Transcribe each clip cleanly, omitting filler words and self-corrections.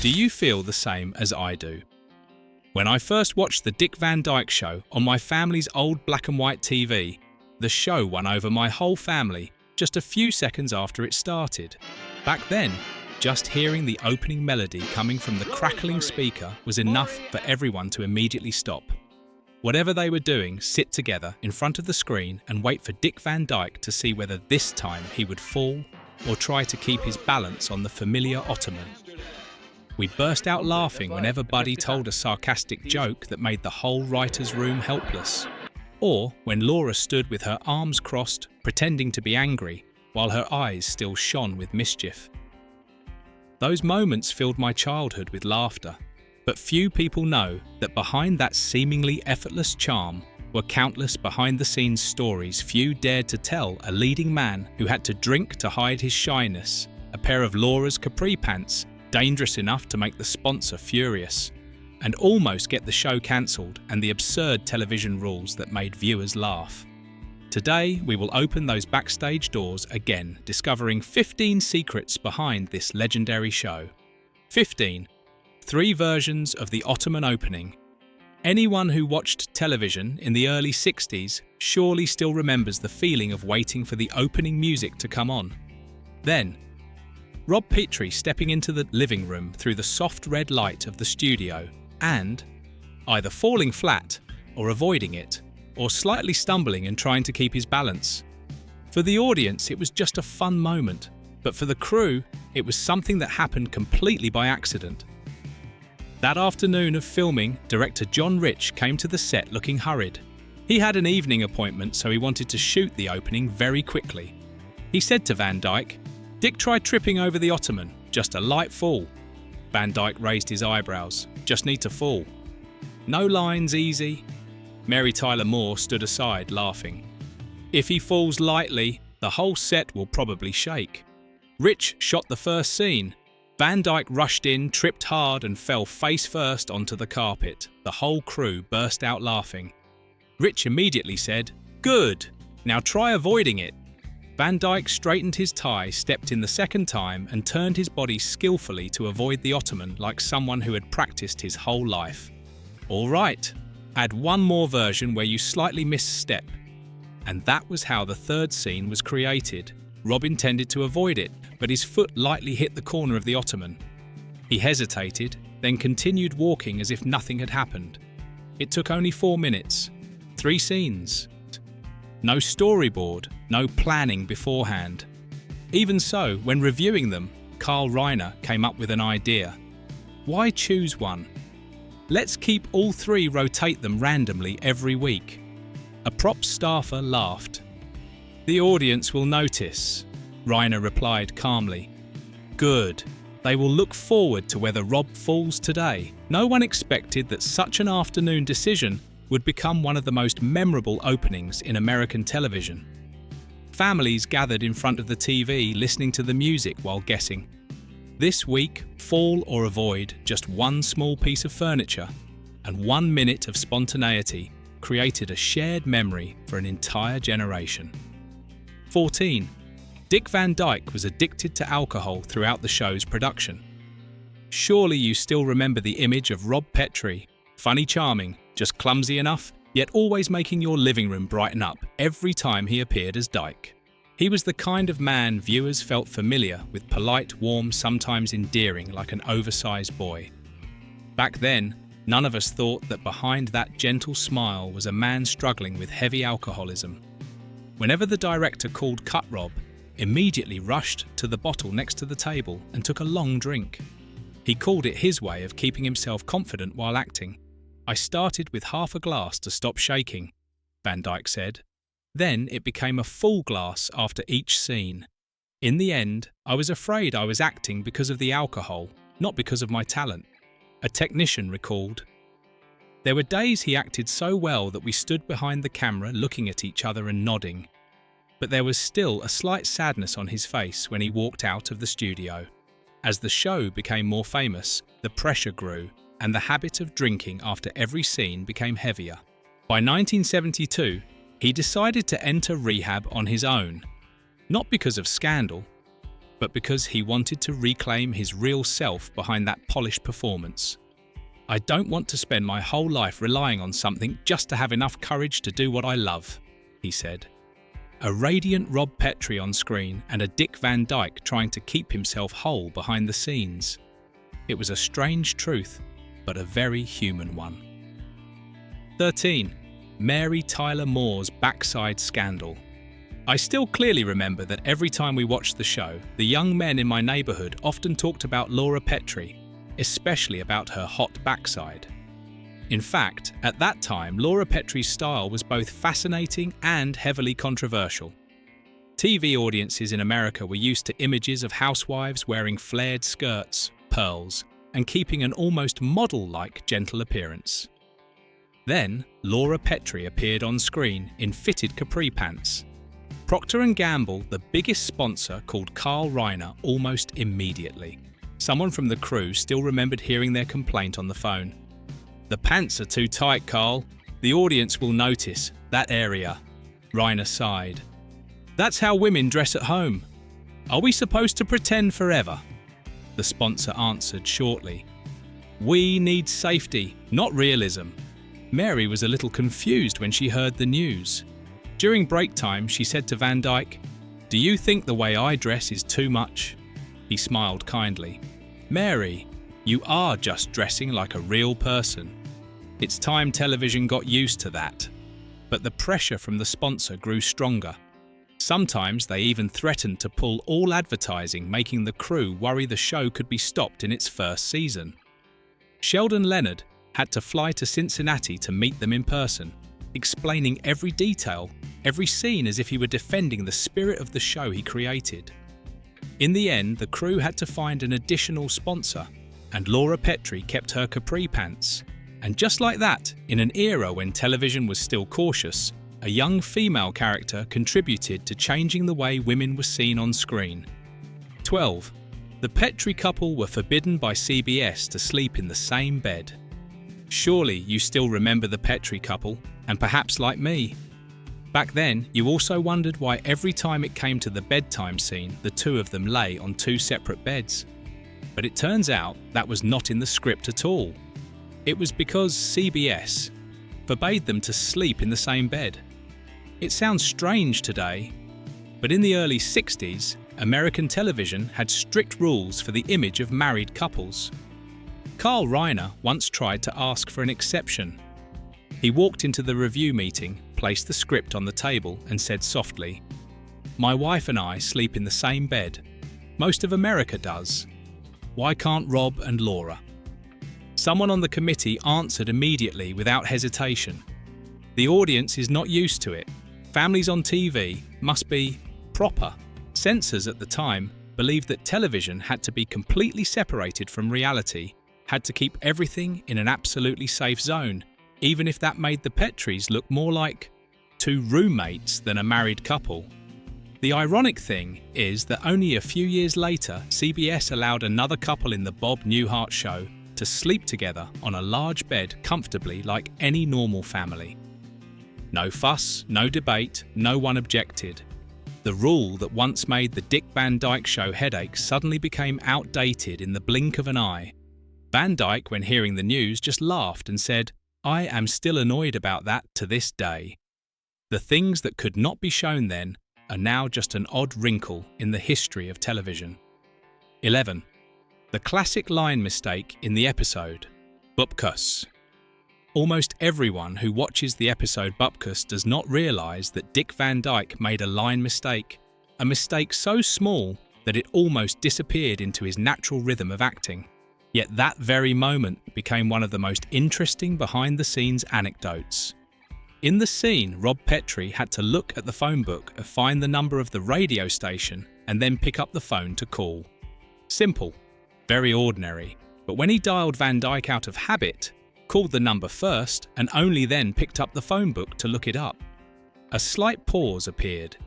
Do you feel the same as I do? When I first watched the Dick Van Dyke Show on my family's old black and white TV, the show won over my whole family just a few seconds after it started. Back then, just hearing the opening melody coming from the crackling speaker was enough for everyone to immediately stop. Whatever they were doing, sit together in front of the screen and wait for Dick Van Dyke to see whether this time he would fall or try to keep his balance on the familiar ottoman. We burst out laughing whenever Buddy told a sarcastic joke that made the whole writer's room helpless, or when Laura stood with her arms crossed, pretending to be angry, while her eyes still shone with mischief. Those moments filled my childhood with laughter, but few people know that behind that seemingly effortless charm were countless behind-the-scenes stories few dared to tell a leading man who had to drink to hide his shyness, a pair of Laura's capri pants dangerous enough to make the sponsor furious, and almost get the show cancelled, and the absurd television rules that made viewers laugh. Today, we will open those backstage doors again, discovering 15 secrets behind this legendary show. 15. 3 versions of the Ottoman opening. Anyone who watched television in the early 60s surely still remembers the feeling of waiting for the opening music to come on. Then, Rob Petrie stepping into the living room through the soft red light of the studio and either falling flat or avoiding it, or slightly stumbling and trying to keep his balance. For the audience, it was just a fun moment, but for the crew, it was something that happened completely by accident. That afternoon of filming, director John Rich came to the set looking hurried. He had an evening appointment, so he wanted to shoot the opening very quickly. He said to Van Dyke, "Dick tried tripping over the ottoman, just a light fall." Van Dyke raised his eyebrows. "Just need to fall." "No lines, easy." Mary Tyler Moore stood aside, laughing. "If he falls lightly, the whole set will probably shake." Rich shot the first scene. Van Dyke rushed in, tripped hard and fell face first onto the carpet. The whole crew burst out laughing. Rich immediately said, "Good, now try avoiding it." Van Dyke straightened his tie, stepped in the second time and turned his body skillfully to avoid the ottoman like someone who had practiced his whole life. "All right, add one more version where you slightly misstep." And that was how the third scene was created. Rob intended to avoid it, but his foot lightly hit the corner of the ottoman. He hesitated, then continued walking as if nothing had happened. It took only 4 minutes. 3 scenes. No storyboard, no planning beforehand. Even so, when reviewing them, Carl Reiner came up with an idea. Why choose one? Let's keep all 3, rotate them randomly every week. A prop staffer laughed. "The audience will notice," Reiner replied calmly. "Good. They will look forward to whether Rob falls today." No one expected that such an afternoon decision would become one of the most memorable openings in American television. Families gathered in front of the TV listening to the music while guessing. This week, fall or avoid just one small piece of furniture, and 1 minute of spontaneity created a shared memory for an entire generation. 14. Dick Van Dyke was addicted to alcohol throughout the show's production. Surely you still remember the image of Rob Petrie, funny charming, just clumsy enough, yet always making your living room brighten up every time he appeared as Dyke. He was the kind of man viewers felt familiar with, polite, warm, sometimes endearing like an oversized boy. Back then, none of us thought that behind that gentle smile was a man struggling with heavy alcoholism. Whenever the director called cut, Rob immediately rushed to the bottle next to the table and took a long drink. He called it his way of keeping himself confident while acting. "I started with half a glass to stop shaking," Van Dyke said. "Then it became a full glass after each scene. In the end, I was afraid I was acting because of the alcohol, not because of my talent," a technician recalled. There were days he acted so well that we stood behind the camera looking at each other and nodding. But there was still a slight sadness on his face when he walked out of the studio. As the show became more famous, the pressure grew, and the habit of drinking after every scene became heavier. By 1972, he decided to enter rehab on his own. Not because of scandal, but because he wanted to reclaim his real self behind that polished performance. "I don't want to spend my whole life relying on something just to have enough courage to do what I love," he said. A radiant Rob Petrie on screen and a Dick Van Dyke trying to keep himself whole behind the scenes. It was a strange truth, but a very human one. 13. Mary Tyler Moore's backside scandal. I still clearly remember that every time we watched the show, the young men in my neighbourhood often talked about Laura Petrie, especially about her hot backside. In fact, at that time, Laura Petrie's style was both fascinating and heavily controversial. TV audiences in America were used to images of housewives wearing flared skirts, pearls, and keeping an almost model-like gentle appearance. Then, Laura Petrie appeared on screen in fitted capri pants. Procter & Gamble, the biggest sponsor, called Carl Reiner almost immediately. Someone from the crew still remembered hearing their complaint on the phone. "The pants are too tight, Carl. The audience will notice that area." Reiner sighed. "That's how women dress at home. Are we supposed to pretend forever?" The sponsor answered shortly. "We need safety, not realism." Mary was a little confused when she heard the news. During break time, she said to Van Dyke, "Do you think the way I dress is too much?" He smiled kindly. "Mary, you are just dressing like a real person." It's time television got used to that. But the pressure from the sponsor grew stronger. Sometimes they even threatened to pull all advertising, making the crew worry the show could be stopped in its first season. Sheldon Leonard had to fly to Cincinnati to meet them in person, explaining every detail, every scene as if he were defending the spirit of the show he created. In the end, the crew had to find an additional sponsor, and Laura Petrie kept her capri pants. And just like that, in an era when television was still cautious, a young female character contributed to changing the way women were seen on screen. 12. The Petrie couple were forbidden by CBS to sleep in the same bed. Surely you still remember the Petrie couple, and perhaps like me. Back then, you also wondered why every time it came to the bedtime scene, the two of them lay on two separate beds. But it turns out that was not in the script at all. It was because CBS forbade them to sleep in the same bed. It sounds strange today, but in the early 60s, American television had strict rules for the image of married couples. Carl Reiner once tried to ask for an exception. He walked into the review meeting, placed the script on the table and said softly, "My wife and I sleep in the same bed. Most of America does. Why can't Rob and Laura?" Someone on the committee answered immediately without hesitation. "The audience is not used to it. Families on TV must be proper." Censors at the time believed that television had to be completely separated from reality, had to keep everything in an absolutely safe zone, even if that made the Petries look more like two roommates than a married couple. The ironic thing is that only a few years later, CBS allowed another couple in the Bob Newhart show to sleep together on a large bed comfortably like any normal family. No fuss, no debate, no one objected. The rule that once made the Dick Van Dyke Show headache suddenly became outdated in the blink of an eye. Van Dyke, when hearing the news, just laughed and said, "I am still annoyed about that to this day." The things that could not be shown then are now just an odd wrinkle in the history of television. 11. The classic line mistake in the episode, Bupkus. Almost everyone who watches the episode Bupkus does not realise that Dick Van Dyke made a line mistake, a mistake so small that it almost disappeared into his natural rhythm of acting. Yet that very moment became one of the most interesting behind-the-scenes anecdotes. In the scene, Rob Petrie had to look at the phone book and find the number of the radio station and then pick up the phone to call. Simple, very ordinary, but when he dialed Van Dyke out of habit, called the number first and only then picked up the phone book to look it up, a slight pause appeared.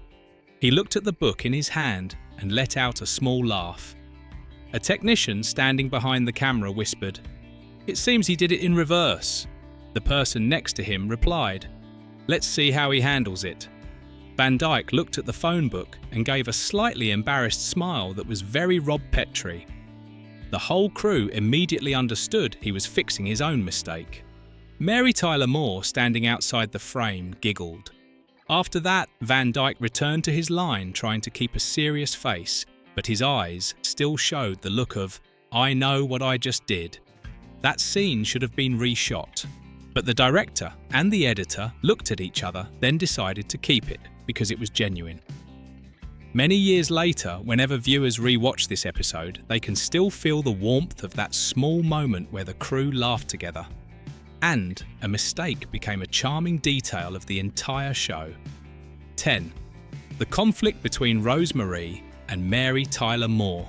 He looked at the book in his hand and let out a small laugh. A technician standing behind the camera whispered, "It seems he did it in reverse." The person next to him replied, "Let's see how he handles it." Van Dyke looked at the phone book and gave a slightly embarrassed smile that was very Rob Petrie. The whole crew immediately understood he was fixing his own mistake. Mary Tyler Moore, standing outside the frame, giggled. After that, Van Dyke returned to his line, trying to keep a serious face, but his eyes still showed the look of, "I know what I just did." That scene should have been reshot. But the director and the editor looked at each other, then decided to keep it because it was genuine. Many years later, whenever viewers re-watch this episode, they can still feel the warmth of that small moment where the crew laughed together. And a mistake became a charming detail of the entire show. 10. The conflict between Rose Marie and Mary Tyler Moore.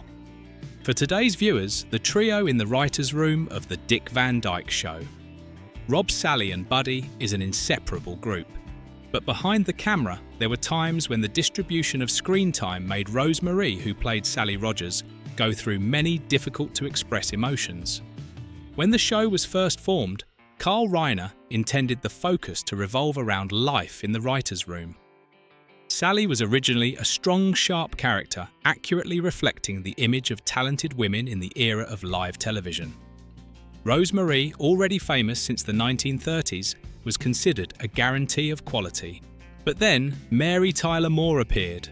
For today's viewers, the trio in the writer's room of the Dick Van Dyke Show. Rob, Sally and Buddy is an inseparable group. But behind the camera, there were times when the distribution of screen time made Rose Marie, who played Sally Rogers, go through many difficult-to-express emotions. When the show was first formed, Carl Reiner intended the focus to revolve around life in the writer's room. Sally was originally a strong, sharp character, accurately reflecting the image of talented women in the era of live television. Rose Marie, already famous since the 1930s, was considered a guarantee of quality. But then Mary Tyler Moore appeared.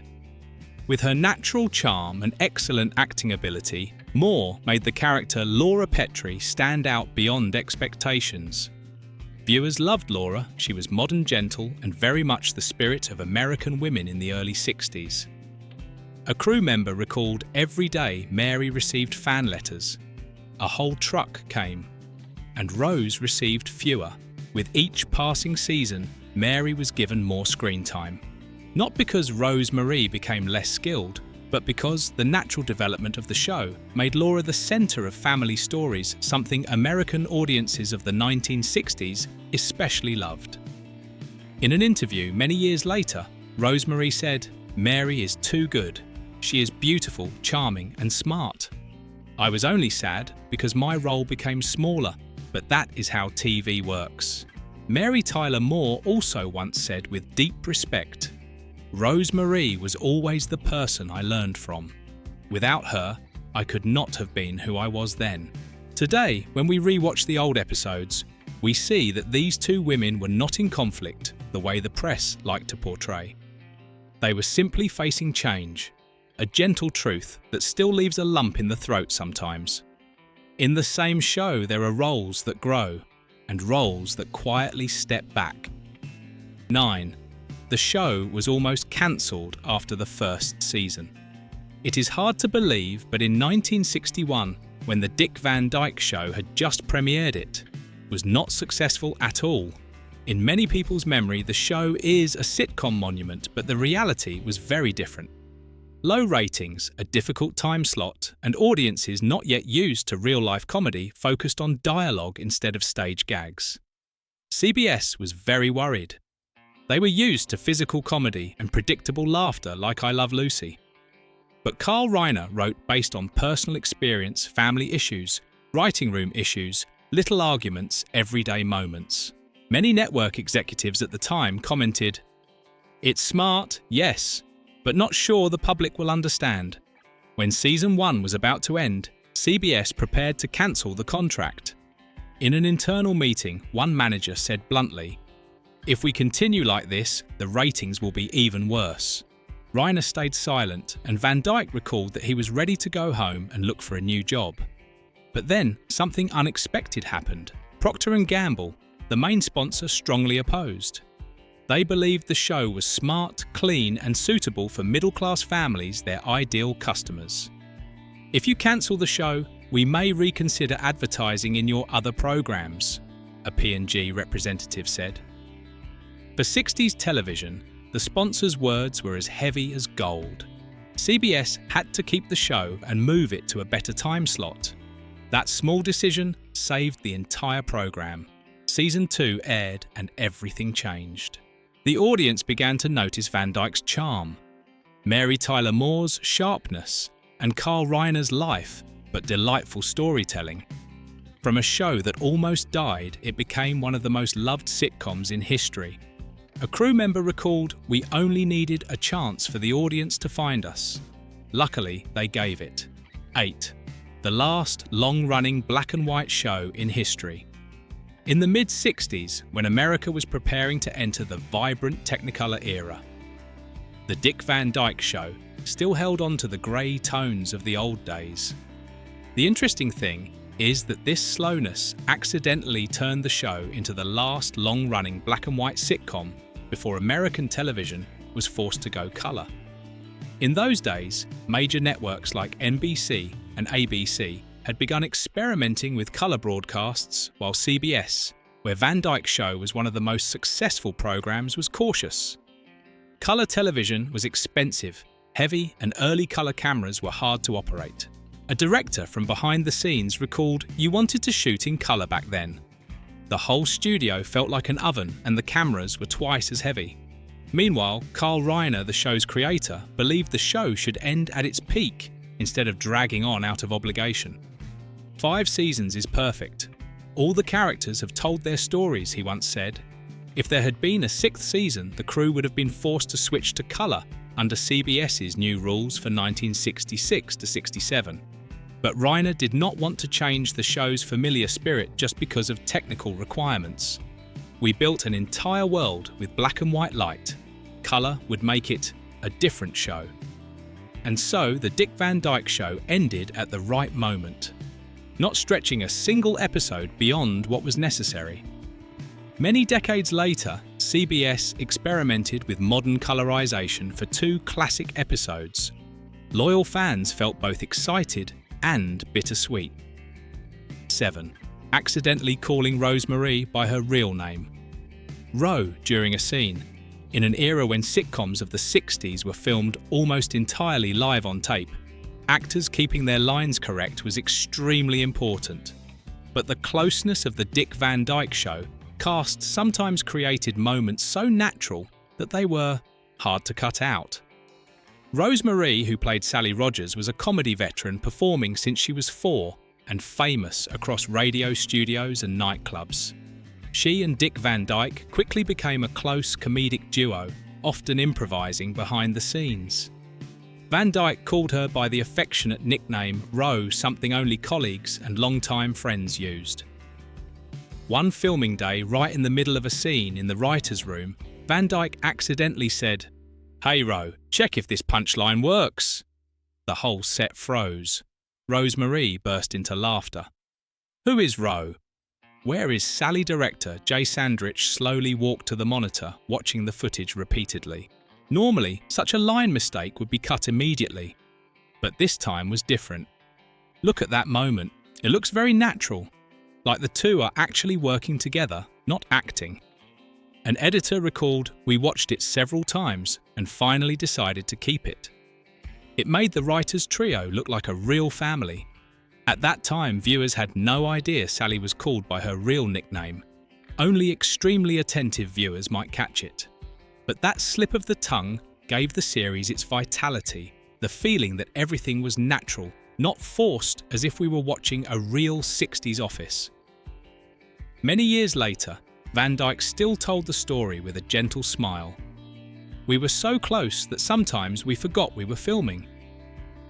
With her natural charm and excellent acting ability, Moore made the character Laura Petrie stand out beyond expectations. Viewers loved Laura. She was modern, gentle, and very much the spirit of American women in the early 60s. A crew member recalled every day Mary received fan letters. A whole truck came, and Rose received fewer. With each passing season, Mary was given more screen time. Not because Rose Marie became less skilled, but because the natural development of the show made Laura the centre of family stories, something American audiences of the 1960s especially loved. In an interview many years later, Rose Marie said, "Mary is too good. She is beautiful, charming and smart. I was only sad because my role became smaller, but that is how TV works." Mary Tyler Moore also once said with deep respect, "Rose Marie was always the person I learned from. Without her, I could not have been who I was then." Today, when we re-watch the old episodes, we see that these two women were not in conflict the way the press liked to portray. They were simply facing change, a gentle truth that still leaves a lump in the throat sometimes. In the same show, there are roles that grow and roles that quietly step back. 9. The show was almost cancelled after the first season. It is hard to believe, but in 1961, when the Dick Van Dyke Show had just premiered, it was not successful at all. In many people's memory, the show is a sitcom monument, but the reality was very different. Low ratings, a difficult time slot, and audiences not yet used to real-life comedy focused on dialogue instead of stage gags. CBS was very worried. They were used to physical comedy and predictable laughter like I Love Lucy. But Carl Reiner wrote based on personal experience, family issues, writing room issues, little arguments, everyday moments. Many network executives at the time commented, "It's smart, yes, but not sure the public will understand." When season 1 was about to end, CBS prepared to cancel the contract. In an internal meeting, one manager said bluntly, "If we continue like this, the ratings will be even worse." Reiner stayed silent, and Van Dyke recalled that he was ready to go home and look for a new job. But then, something unexpected happened. Procter & Gamble, the main sponsor, strongly opposed. They believed the show was smart, clean, and suitable for middle-class families, their ideal customers. "If you cancel the show, we may reconsider advertising in your other programs," a P&G representative said. For 60s television, the sponsor's words were as heavy as gold. CBS had to keep the show and move it to a better time slot. That small decision saved the entire program. Season 2 aired and everything changed. The audience began to notice Van Dyke's charm, Mary Tyler Moore's sharpness, and Carl Reiner's life, but delightful storytelling. From a show that almost died, it became one of the most loved sitcoms in history. A crew member recalled, "We only needed a chance for the audience to find us. Luckily, they gave it." 8. The last long-running black and white show in history. In the mid-60s, when America was preparing to enter the vibrant Technicolor era, the Dick Van Dyke Show still held on to the grey tones of the old days. The interesting thing is that this slowness accidentally turned the show into the last long-running black and white sitcom before American television was forced to go colour. In those days, major networks like NBC and ABC had begun experimenting with colour broadcasts, while CBS, where Van Dyke Show was one of the most successful programmes, was cautious. Colour television was expensive, heavy, and early colour cameras were hard to operate. A director from behind the scenes recalled, "You wanted to shoot in colour back then. The whole studio felt like an oven and the cameras were twice as heavy." Meanwhile, Carl Reiner, the show's creator, believed the show should end at its peak instead of dragging on out of obligation. 5 seasons is perfect. All the characters have told their stories, he once said. If there had been a 6th season, the crew would have been forced to switch to colour under CBS's new rules for 1966 to 67. But Reiner did not want to change the show's familiar spirit just because of technical requirements. "We built an entire world with black and white light. Colour would make it a different show." And so the Dick Van Dyke Show ended at the right moment, not stretching a single episode beyond what was necessary. Many decades later, CBS experimented with modern colorization for 2 classic episodes. Loyal fans felt both excited and bittersweet. 7. Accidentally calling Rosemarie by her real name. Ro during a scene. In an era when sitcoms of the 60s were filmed almost entirely live on tape, actors keeping their lines correct was extremely important. But the closeness of the Dick Van Dyke Show cast sometimes created moments so natural that they were hard to cut out. Rosemarie, who played Sally Rogers, was a comedy veteran performing since she was 4 and famous across radio studios and nightclubs. She and Dick Van Dyke quickly became a close comedic duo, often improvising behind the scenes. Van Dyke called her by the affectionate nickname Ro, something only colleagues and longtime friends used. One filming day, right in the middle of a scene in the writer's room, Van Dyke accidentally said, "Hey Ro, check if this punchline works." The whole set froze. Rosemarie burst into laughter. "Who is Ro?" Where is Sally? Director Jay Sandrich slowly walked to the monitor, watching the footage repeatedly. Normally, such a line mistake would be cut immediately, but this time was different. Look at that moment. It looks very natural, like the two are actually working together, not acting. An editor recalled, "We watched it several times and finally decided to keep it." It made the writers' trio look like a real family. At that time, viewers had no idea Sally was called by her real nickname. Only extremely attentive viewers might catch it. But that slip of the tongue gave the series its vitality, the feeling that everything was natural, not forced as if we were watching a real 60s office. Many years later, Van Dyke still told the story with a gentle smile. "We were so close that sometimes we forgot we were filming.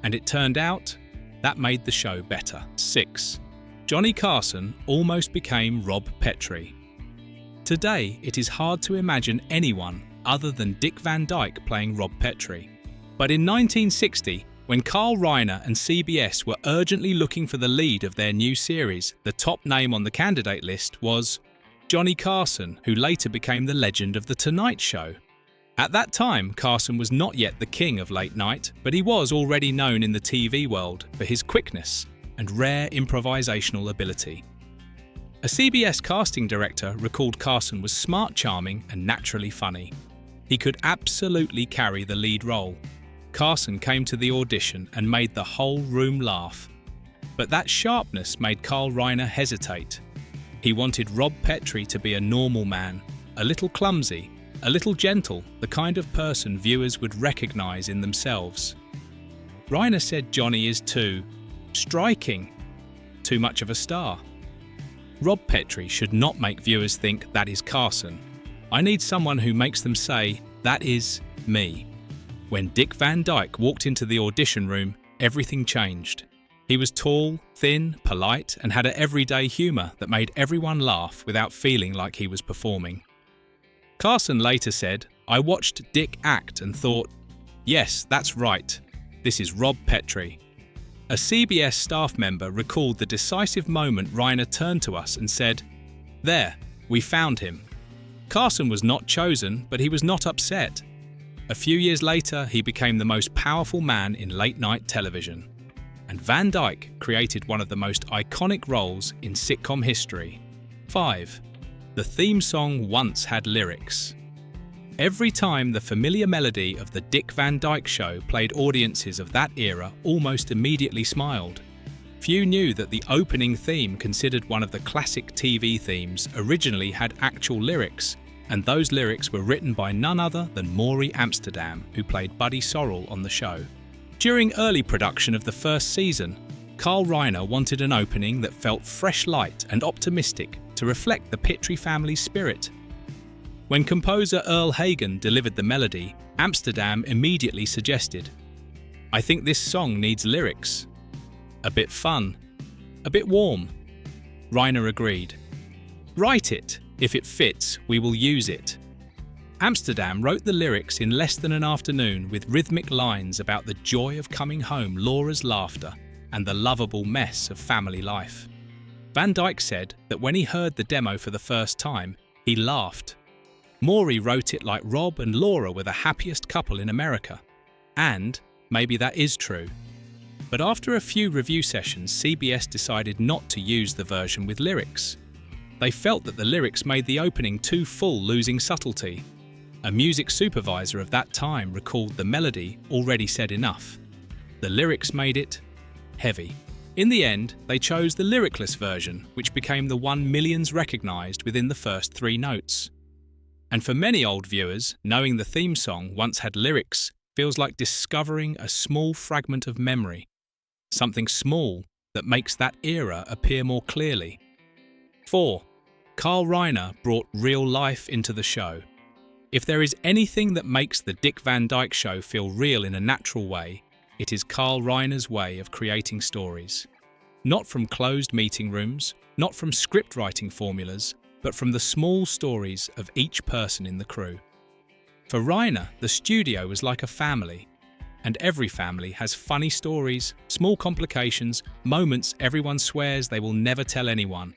And it turned out that made the show better." 6. Johnny Carson almost became Rob Petrie. Today, it is hard to imagine anyone other than Dick Van Dyke playing Rob Petrie. But in 1960, when Carl Reiner and CBS were urgently looking for the lead of their new series, the top name on the candidate list was Johnny Carson, who later became the legend of The Tonight Show. At that time, Carson was not yet the king of late night, but he was already known in the TV world for his quickness and rare improvisational ability. A CBS casting director recalled Carson was smart, charming, and naturally funny. He could absolutely carry the lead role. Carson came to the audition and made the whole room laugh. But that sharpness made Carl Reiner hesitate. He wanted Rob Petrie to be a normal man, a little clumsy, a little gentle, the kind of person viewers would recognize in themselves. Reiner said Johnny is too striking, too much of a star. Rob Petrie should not make viewers think that is Carson. I need someone who makes them say, "That is me." When Dick Van Dyke walked into the audition room, everything changed. He was tall, thin, polite, and had an everyday humour that made everyone laugh without feeling like he was performing. Carson later said, "I watched Dick act and thought, yes, that's right. This is Rob Petrie." A CBS staff member recalled the decisive moment Reiner turned to us and said, "There, we found him." Carson was not chosen, but he was not upset. A few years later, he became the most powerful man in late-night television. And Van Dyke created one of the most iconic roles in sitcom history. 5. The theme song once had lyrics. Every time the familiar melody of the Dick Van Dyke Show played, audiences of that era almost immediately smiled. Few knew that the opening theme, considered one of the classic TV themes, originally had actual lyrics, and those lyrics were written by none other than Maury Amsterdam, who played Buddy Sorrell on the show. During early production of the first season, Carl Reiner wanted an opening that felt fresh, light and optimistic to reflect the Petrie family's spirit. When composer Earl Hagen delivered the melody, Amsterdam immediately suggested, "I think this song needs lyrics. A bit fun, a bit warm." Reiner agreed. "Write it. If it fits, we will use it." Amsterdam wrote the lyrics in less than an afternoon with rhythmic lines about the joy of coming home, Laura's laughter, and the lovable mess of family life. Van Dyke said that when he heard the demo for the first time, he laughed. Maury wrote it like Rob and Laura were the happiest couple in America. And maybe that is true. But after a few review sessions, CBS decided not to use the version with lyrics. They felt that the lyrics made the opening too full, losing subtlety. A music supervisor of that time recalled the melody already said enough. The lyrics made it heavy. In the end, they chose the lyricless version, which became the one millions recognized within the first 3 notes. And for many old viewers, knowing the theme song once had lyrics feels like discovering a small fragment of memory, something small that makes that era appear more clearly. 4. Carl Reiner brought real life into the show. If there is anything that makes the Dick Van Dyke Show feel real in a natural way, it is Carl Reiner's way of creating stories. Not from closed meeting rooms, not from script writing formulas, but from the small stories of each person in the crew. For Reiner, the studio was like a family, and every family has funny stories, small complications, moments everyone swears they will never tell anyone,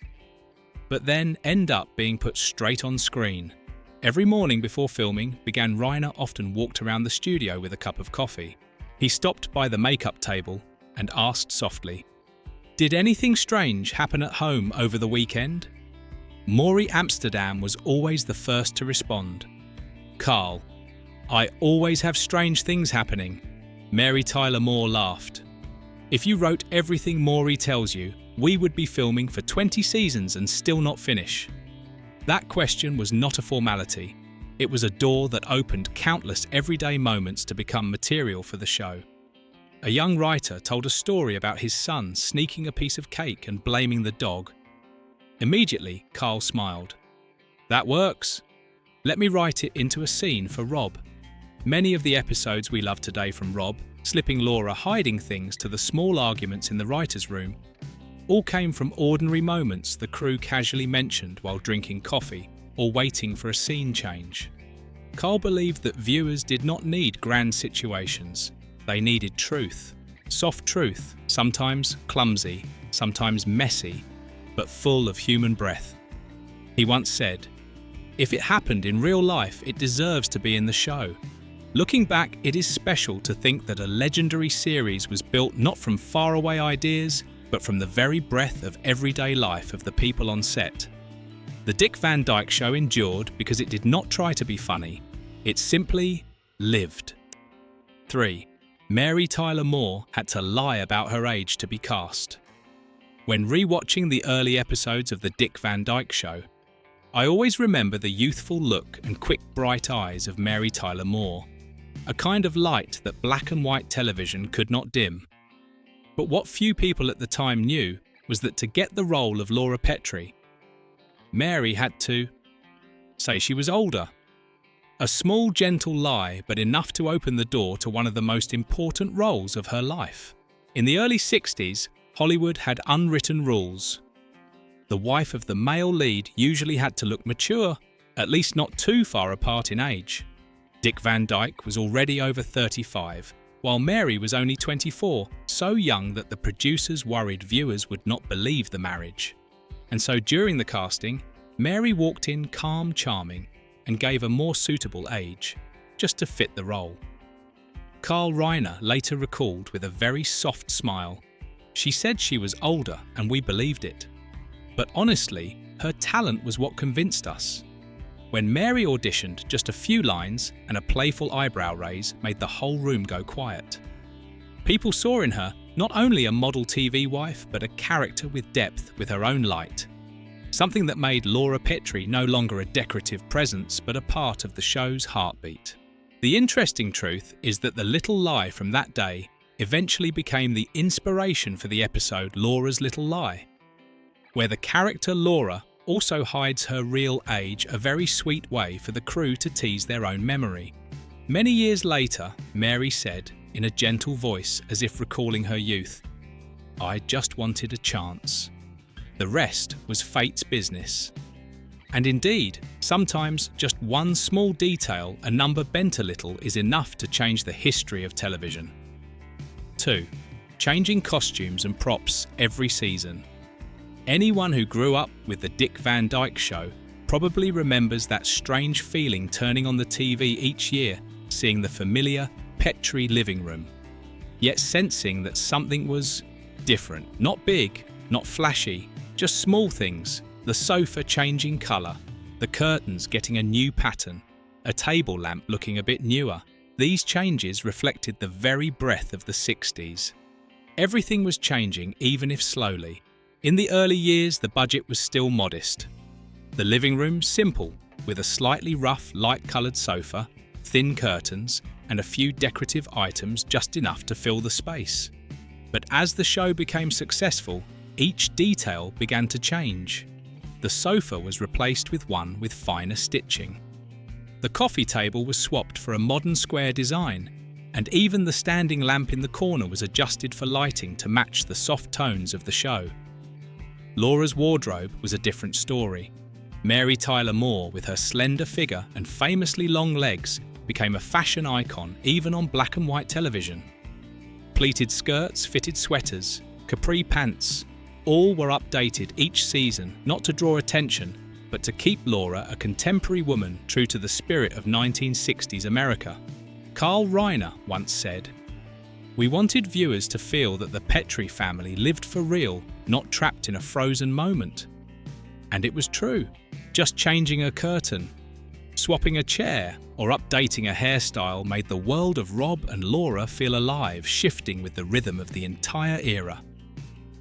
but then end up being put straight on screen. Every morning before filming, Reiner often walked around the studio with a cup of coffee. He stopped by the makeup table and asked softly, "Did anything strange happen at home over the weekend?" Maury Amsterdam was always the first to respond. "Carl, I always have strange things happening." Mary Tyler Moore laughed. "If you wrote everything Maury tells you, we would be filming for 20 seasons and still not finish." That question was not a formality. It was a door that opened countless everyday moments to become material for the show. A young writer told a story about his son sneaking a piece of cake and blaming the dog. Immediately, Carl smiled. "That works. Let me write it into a scene for Rob." Many of the episodes we love today from Rob, slipping Laura hiding things to the small arguments in the writer's room, all came from ordinary moments the crew casually mentioned while drinking coffee or waiting for a scene change. Carl believed that viewers did not need grand situations. They needed truth. Soft truth, sometimes clumsy, sometimes messy, but full of human breath. He once said, "If it happened in real life, it deserves to be in the show." Looking back, it is special to think that a legendary series was built not from faraway ideas, but from the very breath of everyday life of the people on set. The Dick Van Dyke Show endured because it did not try to be funny. It simply lived. 3. Mary Tyler Moore had to lie about her age to be cast. When re-watching the early episodes of the Dick Van Dyke Show, I always remember the youthful look and quick bright eyes of Mary Tyler Moore, a kind of light that black and white television could not dim. But what few people at the time knew was that to get the role of Laura Petrie, Mary had to say she was older. A small, gentle lie, but enough to open the door to one of the most important roles of her life. In the early 60s, Hollywood had unwritten rules. The wife of the male lead usually had to look mature, at least not too far apart in age. Dick Van Dyke was already over 35, while Mary was only 24, so young that the producers worried viewers would not believe the marriage. And so during the casting, Mary walked in calm, charming, and gave a more suitable age, just to fit the role. Carl Reiner later recalled with a very soft smile, "She said she was older and we believed it. But honestly, her talent was what convinced us." When Mary auditioned, just a few lines and a playful eyebrow raise made the whole room go quiet. People saw in her not only a model TV wife, but a character with depth, with her own light. Something that made Laura Petrie no longer a decorative presence, but a part of the show's heartbeat. The interesting truth is that the little lie from that day eventually became the inspiration for the episode Laura's Little Lie, where the character Laura also hides her real age, a very sweet way for the crew to tease their own memory. Many years later, Mary said, in a gentle voice as if recalling her youth, "I just wanted a chance. The rest was fate's business." And indeed, sometimes just one small detail, a number bent a little, is enough to change the history of television. 2. Changing costumes and props every season. Anyone who grew up with the Dick Van Dyke Show probably remembers that strange feeling turning on the TV each year, seeing the familiar Petrie living room, yet sensing that something was different. Not big, not flashy, just small things. The sofa changing colour, the curtains getting a new pattern, a table lamp looking a bit newer. These changes reflected the very breath of the 60s. Everything was changing, even if slowly. In the early years, the budget was still modest. The living room simple, with a slightly rough, light-coloured sofa, thin curtains, and a few decorative items, just enough to fill the space. But as the show became successful, each detail began to change. The sofa was replaced with one with finer stitching. The coffee table was swapped for a modern square design, and even the standing lamp in the corner was adjusted for lighting to match the soft tones of the show. Laura's wardrobe was a different story. Mary Tyler Moore, with her slender figure and famously long legs, became a fashion icon even on black and white television. Pleated skirts, fitted sweaters, capri pants, all were updated each season, not to draw attention, but to keep Laura a contemporary woman true to the spirit of 1960s America. Carl Reiner once said, "We wanted viewers to feel that the Petrie family lived for real, not trapped in a frozen moment." And it was true. Just changing a curtain, swapping a chair, or updating a hairstyle made the world of Rob and Laura feel alive, shifting with the rhythm of the entire era.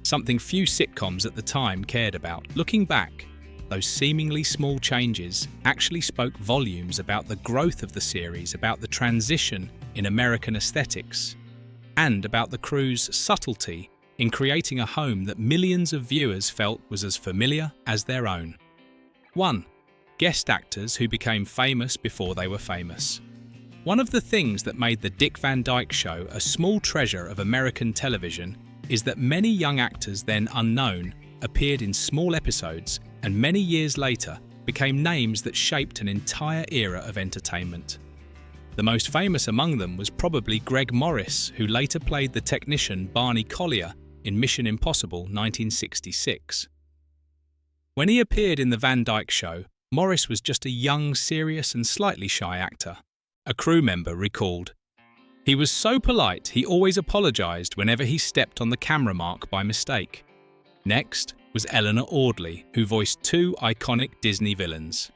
Something few sitcoms at the time cared about. Looking back, those seemingly small changes actually spoke volumes about the growth of the series, about the transition in American aesthetics, and about the crew's subtlety in creating a home that millions of viewers felt was as familiar as their own. 1. Guest actors who became famous before they were famous. One of the things that made the Dick Van Dyke Show a small treasure of American television is that many young actors then unknown appeared in small episodes and many years later became names that shaped an entire era of entertainment. The most famous among them was probably Greg Morris, who later played the technician Barney Collier in Mission Impossible 1966. When he appeared in the Van Dyke Show, Morris was just a young, serious and slightly shy actor. A crew member recalled, "He was so polite, he always apologised whenever he stepped on the camera mark by mistake." Next was Eleanor Audley, who voiced two iconic Disney villains,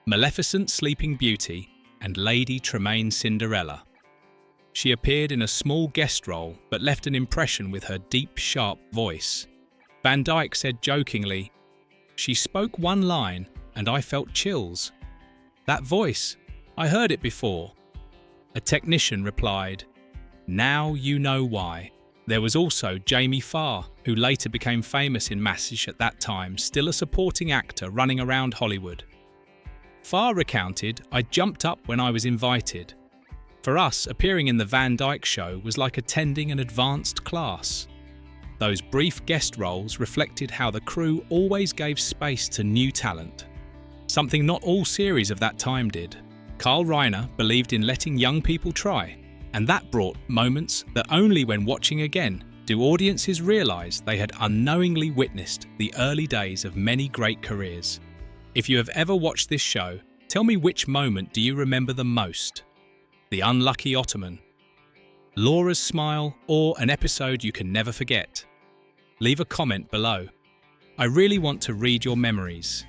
Maleficent Sleeping Beauty and Lady Tremaine Cinderella. She appeared in a small guest role but left an impression with her deep, sharp voice. Van Dyke said jokingly, "She spoke one line and I felt chills. That voice, I heard it before." A technician replied, "Now you know why." There was also Jamie Farr, who later became famous in MASH at that time, still a supporting actor running around Hollywood. Far recounted, I jumped up when I was invited. For us, appearing in the Van Dyke Show was like attending an advanced class. Those brief guest roles reflected how the crew always gave space to new talent. Something not all series of that time did. Carl Reiner believed in letting young people try, and that brought moments that only when watching again do audiences realise they had unknowingly witnessed the early days of many great careers. If you have ever watched this show, tell me which moment do you remember the most? The unlucky Ottoman, Laura's smile, or an episode you can never forget? Leave a comment below. I really want to read your memories.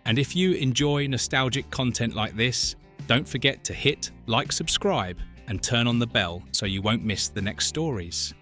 And if you enjoy nostalgic content like this, don't forget to hit like, subscribe, and turn on the bell so you won't miss the next stories.